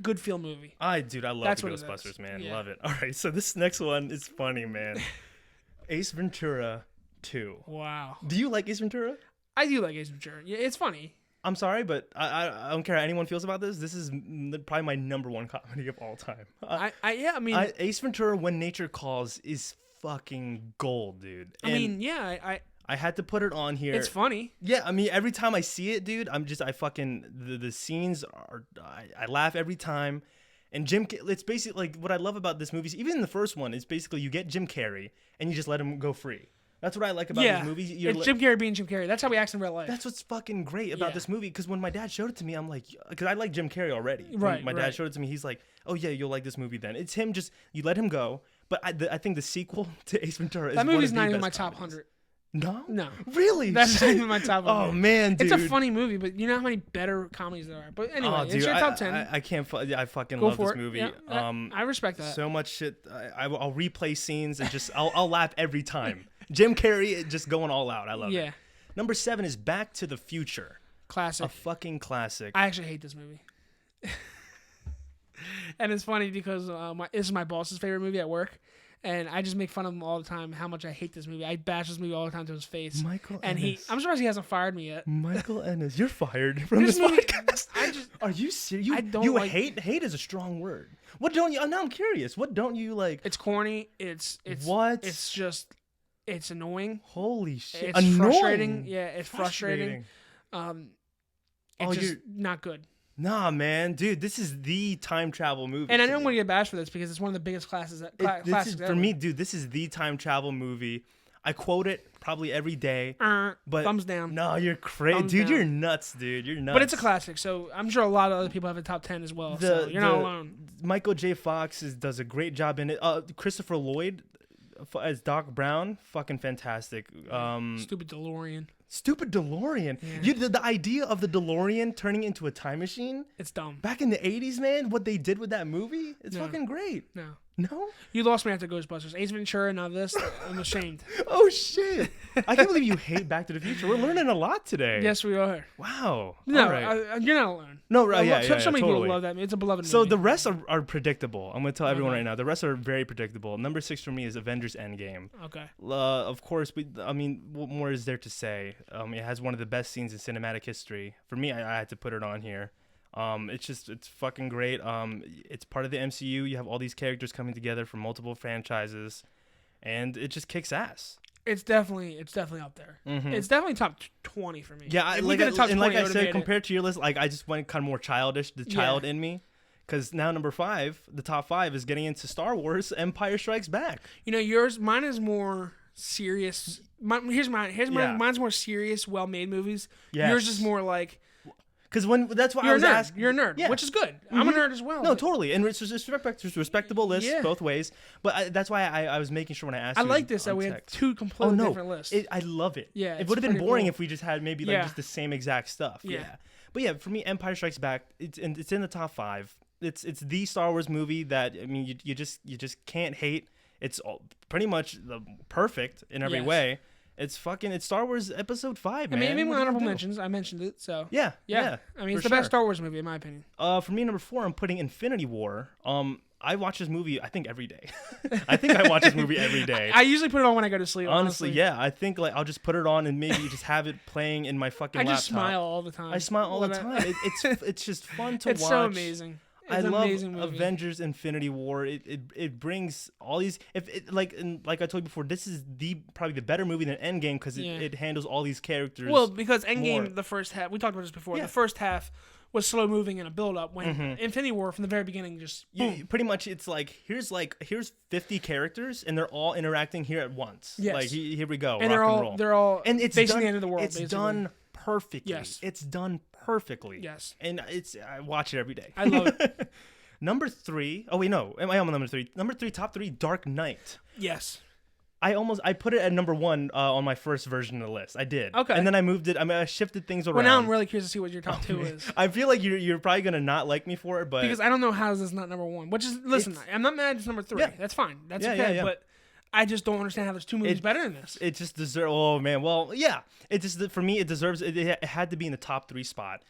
good feel movie. I love Ghostbusters, man. Yeah. Love it. All right, so this next one is funny, man. Ace Ventura 2. Wow. Do you like Ace Ventura? I do like Ace Ventura. Yeah, it's funny. I'm sorry, but I don't care how anyone feels about this. This is probably my #1 comedy of all time. I mean, Ace Ventura: When Nature Calls is fucking gold, dude. And I had to put it on here. It's funny. Yeah, I mean, every time I see it, dude, the scenes are, I laugh every time. And it's basically like what I love about this movie. Even in the first one, it's basically you get Jim Carrey and you just let him go free. That's what I like about these movies. It's Jim Carrey being Jim Carrey. That's how he acts in real life. That's what's fucking great about this movie. Because when my dad showed it to me, I'm like, because I like Jim Carrey already. Right. When my dad showed it to me, he's like, oh yeah, you'll like this movie then. It's him. Just you let him go. But I think the sequel to Ace Ventura is that movie's not even in my top 100. No, really? That's not even my top 100. Oh man, dude, it's a funny movie, but you know how many better comedies there are. But anyway, it's your top 10. I can't. I fucking love this movie. Yeah, I respect that. So much shit. I'll replay scenes and just I'll laugh every time. Jim Carrey just going all out. I love it. Number 7 is Back to the Future. Classic. A fucking classic. I actually hate this movie. And it's funny because this is my boss's favorite movie at work. And I just make fun of him all the time how much I hate this movie. I bash this movie all the time to his face. Michael and Ennis. I'm surprised he hasn't fired me yet. Michael Ennis, you're fired from this podcast. Are you serious? You hate is a strong word. What don't you? Now I'm curious. What don't you like? It's corny. It's what? It's just it's annoying. Holy shit! It's annoying. Frustrating. Yeah, it's frustrating. It's just not good. Nah, man, dude, this is the time travel movie. And I know I'm going to get bashed for this because it's one of the biggest classics ever. For me, dude, this is the time travel movie. I quote it probably every day. But thumbs down. No, you're crazy. Dude, down. You're nuts, dude. You're nuts. But it's a classic, so I'm sure a lot of other people have a top 10 as well. So you're not alone. Michael J. Fox does a great job in it. Christopher Lloyd as Doc Brown, fucking fantastic. Stupid DeLorean. Yeah. The idea of the DeLorean turning into a time machine. It's dumb. Back in the 80s, man, what they did with that movie, it's fucking great. No? You lost me after Ghostbusters. Ace Ventura, now this. I'm ashamed. Oh, shit. I can't believe you hate Back to the Future. We're learning a lot today. Yes, we are. Wow. No, all right. You're not alone. No, right, so many people love that. It's a beloved movie. So the rest are predictable. I'm going to tell everyone right now. The rest are very predictable. Number 6 for me is Avengers Endgame. Okay. Of course, what more is there to say? It has one of the best scenes in cinematic history. For me, I had to put it on here. It's fucking great. It's part of the MCU. You have all these characters coming together from multiple franchises, and it just kicks ass. It's definitely up there. Mm-hmm. It's definitely top 20 for me. Yeah, like I said, compared to your list, like I just went kind of more childish, the child in me. Because now number 5, the top 5 is getting into Star Wars: Empire Strikes Back. You know, mine is more serious. Here's mine's more serious, well-made movies. Yes. Yours is more like. Because that's why I was asking. You're a nerd, which is good. Mm-hmm. I'm a nerd as well. No, totally, and it's respectable lists both ways. But that's why I was making sure when I asked. I like this that we had 2 completely different lists. I love it. Yeah, it would have been boring if we just had maybe just the same exact stuff. Yeah. But yeah, for me, Empire Strikes Back. It's in the top 5. It's the Star Wars movie that you just can't hate. It's pretty much perfect in every way. It's Star Wars Episode 5, man. I mean, even with honorable mentions, I mentioned it, so. Yeah. I mean, it's the best Star Wars movie, in my opinion. For me, number 4, I'm putting Infinity War. I watch this movie, I think, every day. I watch this movie every day. I usually put it on when I go to sleep, honestly. Yeah. I think, I'll just put it on and maybe just have it playing in my fucking laptop. I just smile all the time. I smile all the time. It's just fun to watch. It's so amazing. I love Avengers Infinity War. It brings all these like I told you before, this is probably the better movie than Endgame because it handles all these characters. Well, because Endgame, the first half, we talked about this before. The first half was slow moving and a build up. When Infinity War from the very beginning just pretty much it's like here's 50 characters and they're all interacting here at once. Yes. Like here we go. And they're all and it's facing the end of the world. It's basically. done perfectly. Yes. It's done perfectly. Yes. And I watch it every day. I love it. Number 3. Oh wait, no. Am I on number 3? Number 3, top 3, Dark Knight. Yes. I put it at number 1 on my first version of the list. I did. Okay. And then I moved it. I shifted things around. Well, now I'm really curious to see what your top 2 is. I feel like you're probably gonna not like me for it, but because I don't know how this is not number 1. Which is I'm not mad it's number 3. Yeah. That's fine. That's okay. Yeah. But I just don't understand how there's 2 movies better than this. It just deserves. Oh man. Well, yeah. It just for me it deserves. It had to be in the top 3 spot.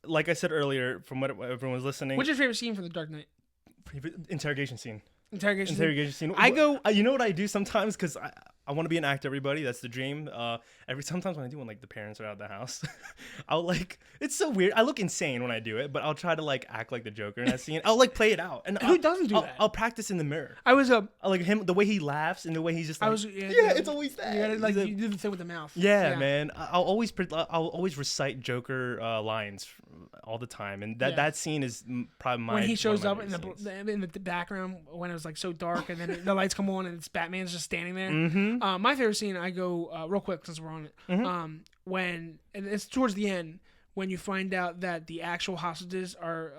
Like I said earlier, from what everyone was listening. What's your favorite scene from The Dark Knight? Interrogation scene. Interrogation scene. I go. You know what I do sometimes because I want to be an actor. Everybody, that's the dream. Sometimes when I do when like the parents are out of the house, I'll like it's so weird. I look insane when I do it, but I'll try to like act like the Joker in that scene. I'll like play it out. And who doesn't do that? I'll practice in the mirror. I was like him, the way he laughs and the way he's just like, it's always that. You gotta, like you do the thing with the mouth. Yeah, man. I'll always recite Joker lines all the time, and that scene is probably my. When he shows up in the background when it was like so dark, and then the lights come on and it's Batman's just standing there. Mm-hmm. My favorite scene, I go real quick since we're on it. Mm-hmm. When and it's towards the end when you find out that the actual hostages are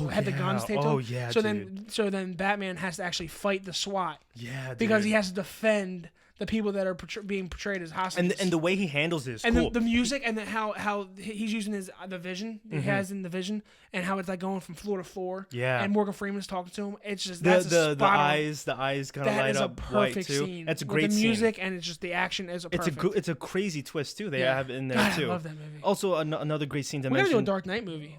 had the guns taped on. Yeah. So then Batman has to actually fight the SWAT. Yeah. Because he has to defend the people that are being portrayed as hostages. And the way he handles it is and cool. The music and how he's using the vision he has in the vision and how it's like going from floor to floor. Yeah. And Morgan Freeman's talking to him. It's just the eyes kind of light up white too. Scene. That's a great scene. The music scene. and it's just the action is perfect. It's a crazy twist too. They have in there too. I love that movie. Also another great scene to mention. mention. We're gonna do a Dark Knight movie.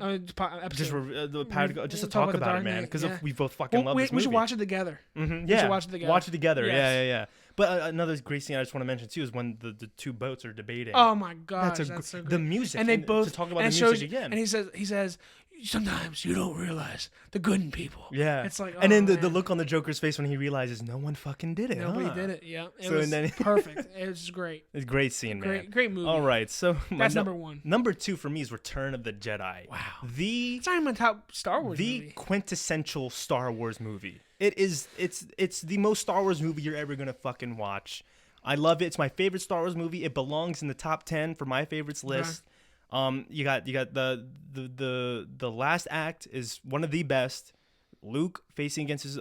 Just to talk about it, man, because we both fucking love this movie. We should watch it together. Mm-hmm. We should watch it together. Yes. Yeah. But another great scene I just want to mention too is when the 2 boats are debating. Oh my god, that's so great. The music, and they both to talk about the music again. And he says, sometimes you don't realize the good in people. Yeah, it's like, and then the look on the Joker's face when he realizes no one fucking did it. Nobody did it. Yeah, it was perfect. It was great. It's a great scene, man. Great movie. All right, so that's number 1. Number 2 for me is Return of the Jedi. Wow, it's not even my top Star Wars. The quintessential Star Wars movie. It is. It's the most Star Wars movie you're ever gonna fucking watch. I love it. It's my favorite Star Wars movie. It belongs in the top 10 for my favorites list. You got the last act is one of the best. Luke facing against his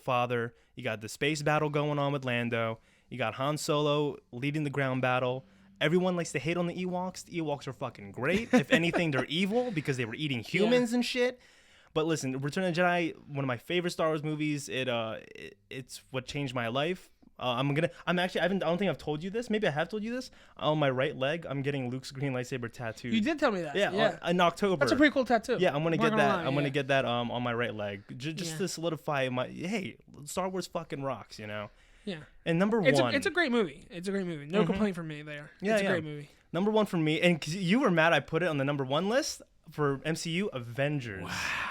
father. You got the space battle going on with Lando. You got Han Solo leading the ground battle. Everyone likes to hate on the Ewoks. The Ewoks are fucking great. If anything, they're evil because they were eating humans and shit. But listen, Return of the Jedi, one of my favorite Star Wars movies. It's what changed my life. I don't think I've told you this. Maybe I have told you this. On my right leg, I'm getting Luke's green lightsaber tattooed. You did tell me that. Yeah. In October. That's a pretty cool tattoo. Yeah, I'm gonna get that. I'm gonna get that on my right leg, just to solidify hey, Star Wars fucking rocks, you know. Yeah. And number 1, it's a great movie. No complaint from me there. Yeah, it's a great movie. Number 1 for me, and 'cause you were mad I put it on the number 1 list for MCU, Avengers. Wow.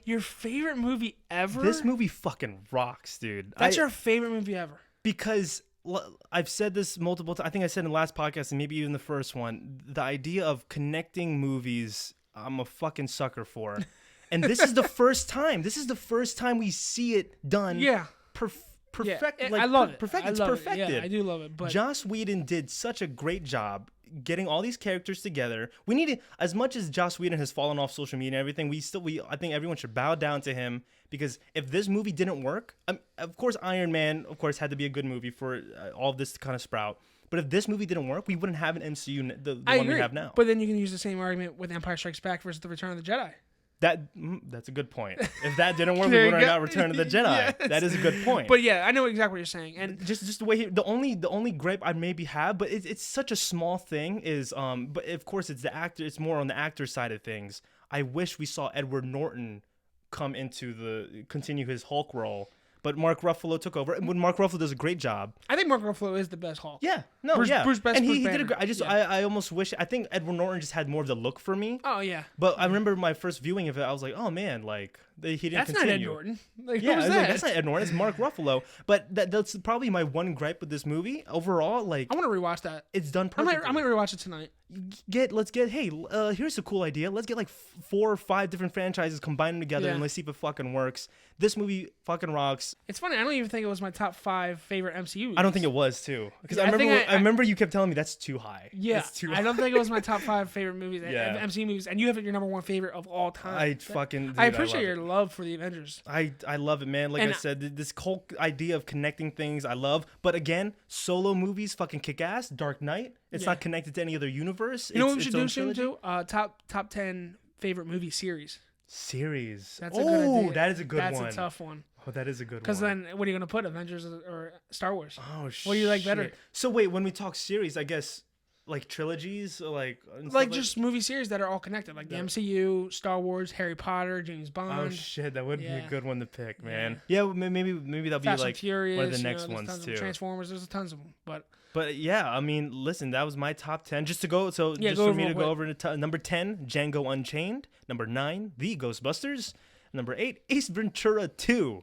Your favorite movie ever? This movie fucking rocks, dude. That's your favorite movie ever? Because I've said this multiple times. I think I said in the last podcast and maybe even the first one. The idea of connecting movies, I'm a fucking sucker for. And this is the first time. This is the first time we see it done. Yeah. Perfect. I love it. It's perfected. Yeah, I do love it. But Joss Whedon did such a great job getting all these characters together. We needed, as much as Joss Whedon has fallen off social media and everything, I think everyone should bow down to him, because if this movie didn't work, of course Iron Man, had to be a good movie for all of this to kind of sprout. But if this movie didn't work, we wouldn't have an MCU, the one we have now. But then you can use the same argument with Empire Strikes Back versus The Return of the Jedi. That's a good point. If that didn't work, we wouldn't have got Return of the Jedi. Yes. That is a good point. But yeah, I know exactly what you're saying. And just the way the only gripe I maybe have, but it's such a small thing, is but of course it's the actor. It's more on the actor side of things. I wish we saw Edward Norton continue his Hulk role. but Mark Ruffalo took over. And when Mark Ruffalo does a great job. I think Mark Ruffalo is the best Hulk. Yeah, no, Bruce Banner. And he did a great. I almost wish. I think Edward Norton just had more of the look for me. Oh yeah. But I remember my first viewing of it. I was like, oh man, like he didn't that's continue. Not Ed Norton. Like, yeah, who's that? Like, that's not Ed Norton. It's Mark Ruffalo. But that's probably my one gripe with this movie overall. Like I want to rewatch that. It's done perfectly. I'm gonna rewatch it tonight. Hey, here's a cool idea. Let's get like 4 or 5 different franchises, combine them together, and let's see if it fucking works. This movie fucking rocks. It's funny. I don't even think it was my top 5 favorite MCU movies. I don't think it was too, because I remember you kept telling me that's too high. Yeah, that's too high. I don't think it was my top 5 favorite movies, MCU movies, and you have it your number 1 favorite of all time. I appreciate your love for the Avengers. I love it, man. Like I said, this whole idea of connecting things, I love. But again, solo movies fucking kick ass. Dark Knight. It's not connected to any other universe. You know what we should do soon too? Top 10 favorite movie series. That's a good idea. That is a good one. That's a tough one. Oh, that is a good one. Because then, what are you gonna put? Avengers or Star Wars? Oh shit. What do you like better? So wait, when we talk series, I guess like trilogies, like just movie series that are all connected, like the MCU, Star Wars, Harry Potter, James Bond. Oh shit, that would be a good one to pick, man. Yeah, maybe that'll be Fast like Furious, one of the next ones too. Transformers, there's tons of them, But yeah, I mean, listen, that was my top 10. Just to go, so just for me to go over to number 10, Django Unchained. Number 9, The Ghostbusters. Number 8, Ace Ventura 2.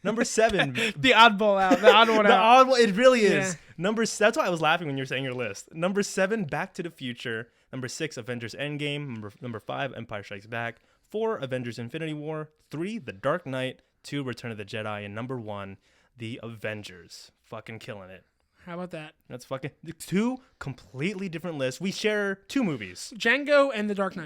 Number 7, the oddball out, the odd one out. It really is. That's why I was laughing when you were saying your list. Number 7, Back to the Future. Number 6, Avengers Endgame. Number 5, Empire Strikes Back. 4, Avengers Infinity War. 3, The Dark Knight. 2, Return of the Jedi. And number 1, The Avengers. Fucking killing it. How about that? That's fucking 2 completely different lists. We share 2 movies. Django and The Dark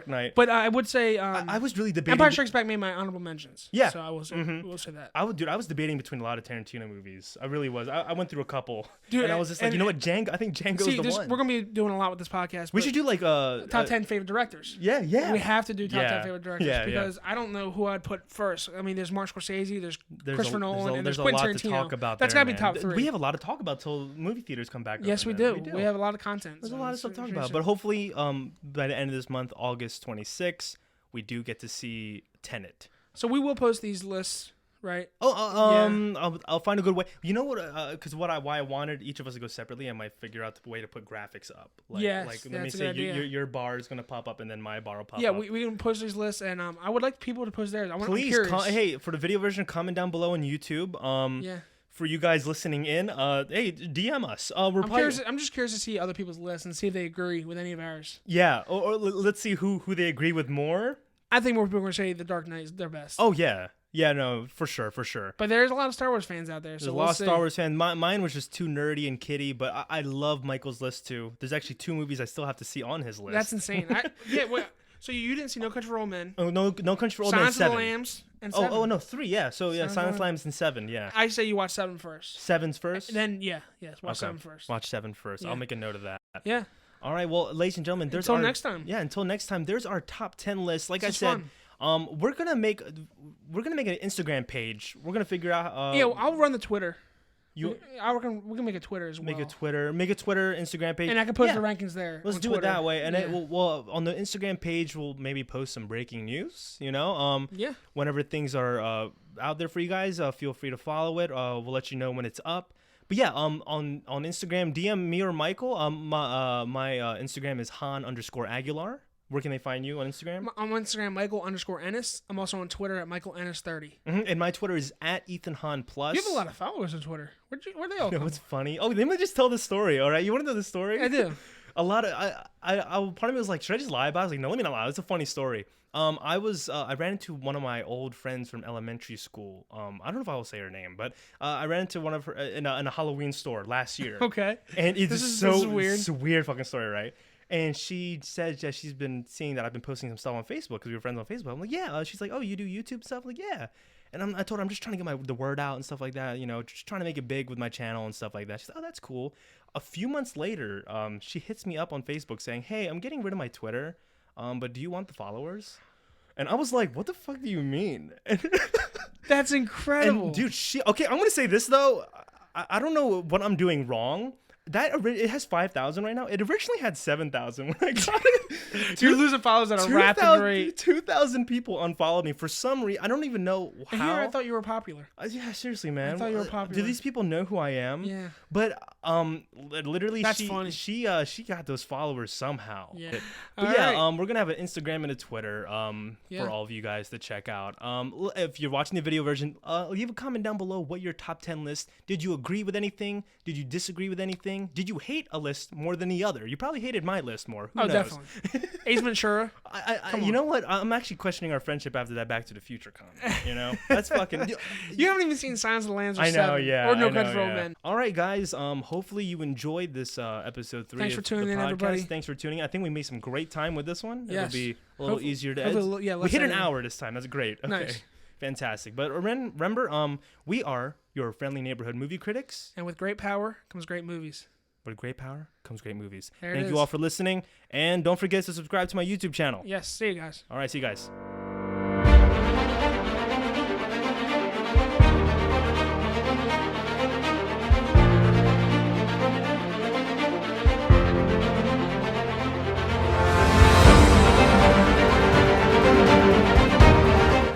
Knight. But I would say I was really debating. Empire Strikes Back made my honorable mentions. Yeah. So I will say, we'll say that. I was debating between a lot of Tarantino movies. I really was. I went through a couple. Dude, and I was just like, you know what, Django? I think Django's the one. We're going to be doing a lot with this podcast. We should do like top 10 favorite directors. Yeah. We have to do top 10 favorite directors because yeah. I don't know who I'd put first. I mean, there's Mark Scorsese, there's Christopher Nolan, and there's a Quentin lot Tarantino. to talk about. That's got to be top 3. We have a lot to talk about till movie theaters come back. Yes, we do. We have a lot of content. There's a lot of stuff to talk about. But hopefully, by the end of this month, August 26th, we do get to see Tenet. So we will post these lists, right? I'll find a good way. You know what? Because why I wanted each of us to go separately, I might figure out the way to put graphics up. Let me say your bar is gonna pop up, and then my bar will pop up. Yeah, we can post these lists, and I would like people to post theirs. Please, hey, for the video version, comment down below on YouTube. For you guys listening in, hey, DM us. I'm just curious to see other people's lists and see if they agree with any of ours. Yeah, or let's see who they agree with more. I think more people are going to say The Dark Knight is their best. Oh, yeah. Yeah, no, for sure. But there's a lot of Star Wars fans out there. There's a lot of Star Wars fans. Mine was just too nerdy and kiddie, but I love Michael's list, too. There's actually 2 movies I still have to see on his list. That's insane. So you didn't see No Country for Old Men? Oh, no Country for Old Men. Silence of the Lambs and 7. Oh, no, 3, yeah. So, Silence of the Lambs and 7, yeah. I say you watch 7 first. 7's first? Then, watch 7 first. Watch 7 first. Yeah. I'll make a note of that. Yeah. All right, well, ladies and gentlemen, until next time. Yeah, until next time, there's our top 10 list. Like I said, fun. we're gonna make an Instagram page. We're gonna figure out. I'll run the Twitter. We can make a Twitter as well. Make a Twitter, Instagram page, and I can post the rankings there. Let's do it that way, and we'll on the Instagram page we'll maybe post some breaking news. Whenever things are out there for you guys, feel free to follow it. We'll let you know when it's up. But yeah, on Instagram, DM me or Michael. My Instagram is Han_Aguilar. Where can they find you on Instagram? On Instagram, Michael_Ennis. I'm also on Twitter at MichaelEnnis30. And my Twitter is at EthanHan+. You have a lot of followers on Twitter. Where'd they all come? What's funny? Oh, let me just tell the story, all right? You want to know the story? I do. A lot of part of me was like, should I just lie about it? I was like, no, let me not lie. It's a funny story. I ran into one of my old friends from elementary school. I don't know if I will say her name, but I ran into one of her in a Halloween store last year. Okay. And this is weird. It's a weird fucking story, right? And she said that she's been seeing that I've been posting some stuff on Facebook because we were friends on Facebook. I'm like, yeah. She's like, oh, you do YouTube stuff? I'm like, yeah. And I told her I'm just trying to get the word out and stuff like that. Just trying to make it big with my channel and stuff like that. She's like, oh, that's cool. A few months later, she hits me up on Facebook saying, hey, I'm getting rid of my Twitter, but do you want the followers? And I was like, what the fuck do you mean? That's incredible. And dude, I'm going to say this, though. I don't know what I'm doing wrong. it has 5,000 right now. It originally had 7,000 when I got it. You're losing followers at a rapid rate. 2,000 people unfollowed me for some reason. I don't even know how. And here I thought you were popular. Yeah, seriously, man. I thought you were popular. Do these people know who I am? Yeah. But literally, That's funny. She got those followers somehow. Yeah. But we're gonna have an Instagram and a Twitter for all of you guys to check out. If you're watching the video version, leave a comment down below what your top 10 list. Did you agree with anything? Did you disagree with anything? Did you hate a list more than the other? You probably hated my list more. Who knows? Definitely. Ace Ventura. You know what? I'm actually questioning our friendship after that Back to the Future comment. You know, that's fucking. You haven't even seen Silence of the Lambs or I know, 7 yeah, or No I know, Country for Old Men. All right, guys. Hopefully you enjoyed this episode 3. Thanks for tuning the in, podcast. everybody. Thanks for tuning in. I think we made some great time with this one. Yes. It'll be a little easier to hopefully, edit. We hit an hour this time. That's great. Okay. Nice. Fantastic. But remember, we are your friendly neighborhood movie critics. And with great power comes great movies. With great power comes great movies. Thank you all for listening. And don't forget to subscribe to my YouTube channel. Yes. See you guys. All right. See you guys.